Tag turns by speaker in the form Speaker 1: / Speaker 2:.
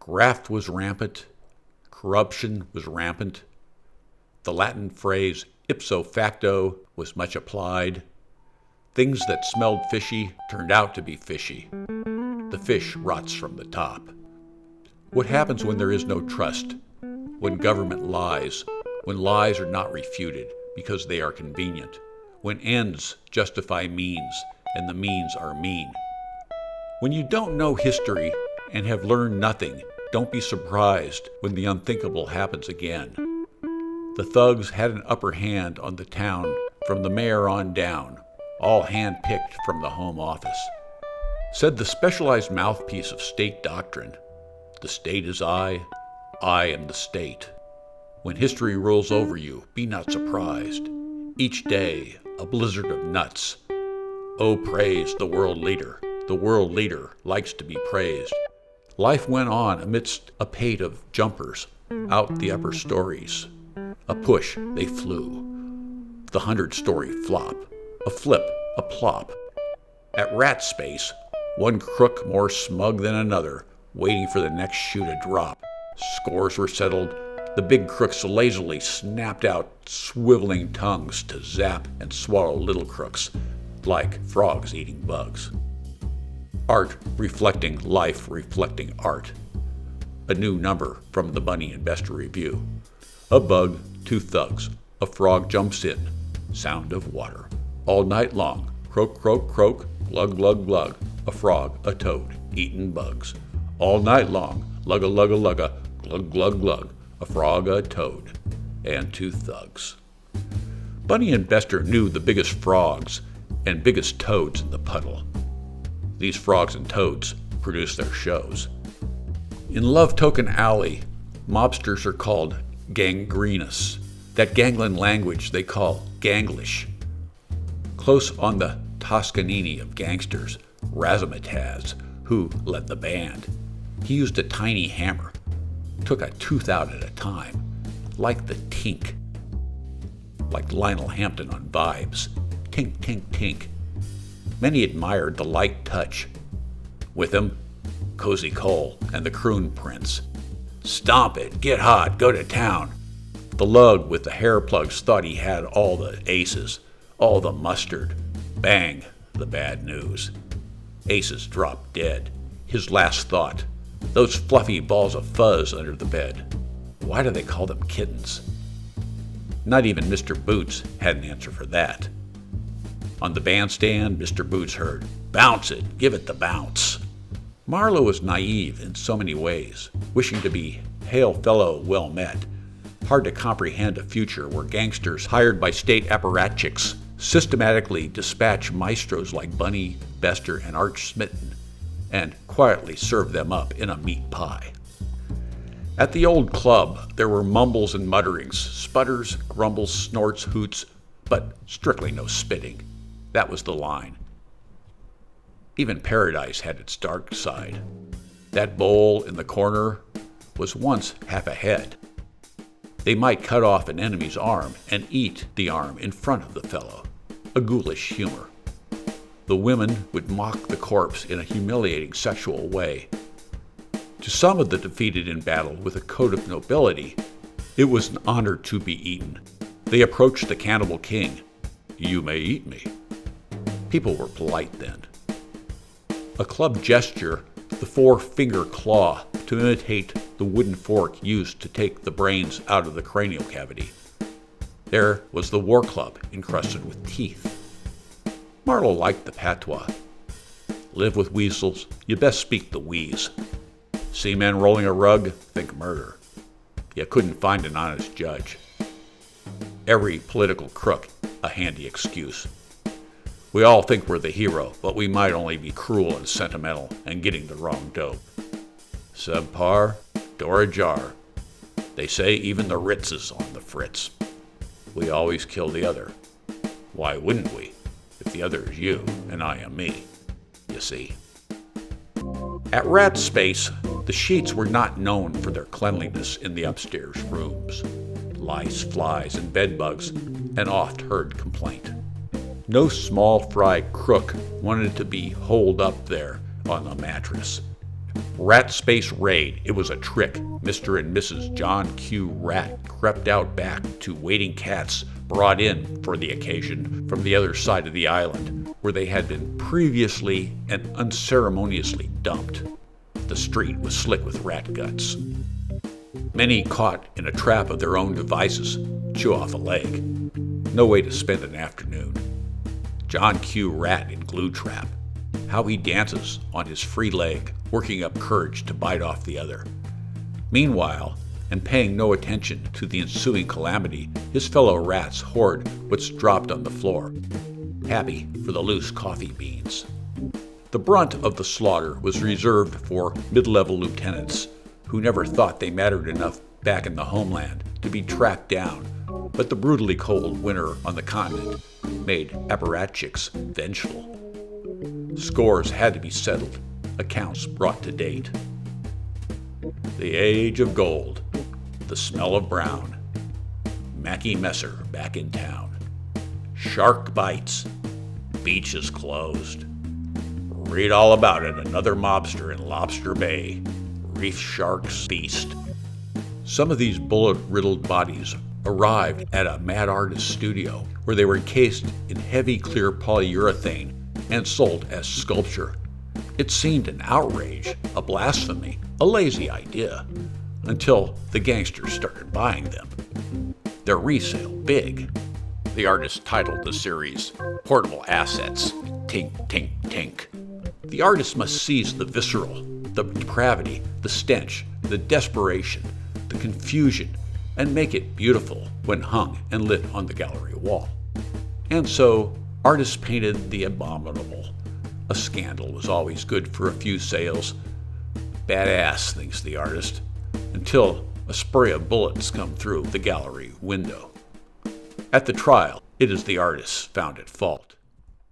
Speaker 1: Graft was rampant. Corruption was rampant. The Latin phrase ipso facto was much applied. Things that smelled fishy turned out to be fishy. The fish rots from the top. What happens when there is no trust? When government lies? When lies are not refuted because they are convenient? When ends justify means and the means are mean? When you don't know history and have learned nothing, don't be surprised when the unthinkable happens again. The thugs had an upper hand on the town from the mayor on down, all hand-picked from the Home Office. Said the specialized mouthpiece of state doctrine, "The state is I am the state." When history rolls over you, be not surprised. Each day, a blizzard of nuts. Oh, praise the world leader. The world leader likes to be praised. Life went on amidst a pate of jumpers out the upper stories. A push, they flew. The 100-story flop. A flip, a plop. At rat space, one crook more smug than another, waiting for the next shoe to drop. Scores were settled. The big crooks lazily snapped out swiveling tongues to zap and swallow little crooks, like frogs eating bugs. Art reflecting life reflecting art. A new number from the Bunny and Bester Review. A bug, two thugs. A frog jumps in. Sound of water. All night long. Croak, croak, croak. Glug, glug, glug. A frog, a toad, eating bugs. All night long. Lugga, lugga, lugga. Glug, glug, glug. A frog, a toad, and two thugs. Bunny and Bester knew the biggest frogs and biggest toads in the puddle. These frogs and toads produce their shows. In Love Token Alley, mobsters are called gangrenous. That gangland language they call ganglish. Close on the Toscanini of gangsters, Razzmatazz, who led the band. He used a tiny hammer. Took a tooth out at a time, like the tink. Like Lionel Hampton on Vibes. Tink, tink, tink. Many admired the light touch. With him, Cozy Cole and the Croon Prince. Stomp it, get hot, go to town. The lug with the hair plugs thought he had all the aces, all the mustard. Bang, the bad news. Aces dropped dead. His last thought. Those fluffy balls of fuzz under the bed. Why do they call them kittens? Not even Mr. Boots had an answer for that. On the bandstand, Mr. Boots heard, "Bounce it, give it the bounce." Marlowe was naive in so many ways, wishing to be hail fellow well met. Hard to comprehend a future where gangsters hired by state apparatchiks systematically dispatch maestros like Bunny, Bester, and Arch Smitten, and quietly serve them up in a meat pie. At the old club, there were mumbles and mutterings, sputters, grumbles, snorts, hoots, but strictly no spitting. That was the line. Even paradise had its dark side. That bowl in the corner was once half a head. They might cut off an enemy's arm and eat the arm in front of the fellow. A ghoulish humor. The women would mock the corpse in a humiliating sexual way. To some of the defeated in battle with a code of nobility, it was an honor to be eaten. They approached the cannibal king. "You may eat me." People were polite then. A club gesture, the four-finger claw, to imitate the wooden fork used to take the brains out of the cranial cavity. There was the war club encrusted with teeth. Marlowe liked the patois. Live with weasels, you best speak the wheeze. See men rolling a rug, think murder. You couldn't find an honest judge. Every political crook, a handy excuse. We all think we're the hero, but we might only be cruel and sentimental and getting the wrong dope. Subpar, door ajar. They say even the Ritz is on the fritz. We always kill the other. Why wouldn't we? If the other is you and I am me, you see. At Rat Space, the sheets were not known for their cleanliness in the upstairs rooms. Lice, flies, and bedbugs, an oft-heard complaint. No small fry crook wanted to be holed up there on a mattress. Rat Space Raid. It was a trick. Mr. and Mrs. John Q. Rat crept out back to waiting cats brought in for the occasion from the other side of the island, where they had been previously and unceremoniously dumped. The street was slick with rat guts. Many caught in a trap of their own devices, chew off a leg. No way to spend an afternoon. John Q. Rat in glue trap. How he dances on his free leg, working up courage to bite off the other. Meanwhile, and paying no attention to the ensuing calamity, his fellow rats hoard what's dropped on the floor, happy for the loose coffee beans. The brunt of the slaughter was reserved for mid-level lieutenants who never thought they mattered enough back in the homeland to be tracked down, but the brutally cold winter on the continent made apparatchiks vengeful. Scores had to be settled, accounts brought to date. The age of gold, the smell of brown. Mackie Messer back in town. Shark bites, beach is closed. Read all about it, another mobster in Lobster Bay. Reef sharks feast. Some of these bullet-riddled bodies arrived at a mad artist studio where they were encased in heavy clear polyurethane and sold as sculpture. It seemed an outrage, a blasphemy, a lazy idea, until the gangsters started buying them. Their resale big. The artist titled the series Portable Assets, Tink, Tink, Tink. The artist must seize the visceral, the depravity, the stench, the desperation, the confusion, and make it beautiful when hung and lit on the gallery wall. And so, artists painted the abominable. A scandal was always good for a few sales. Badass, thinks the artist, until a spray of bullets come through the gallery window. At the trial, it is the artist found at fault.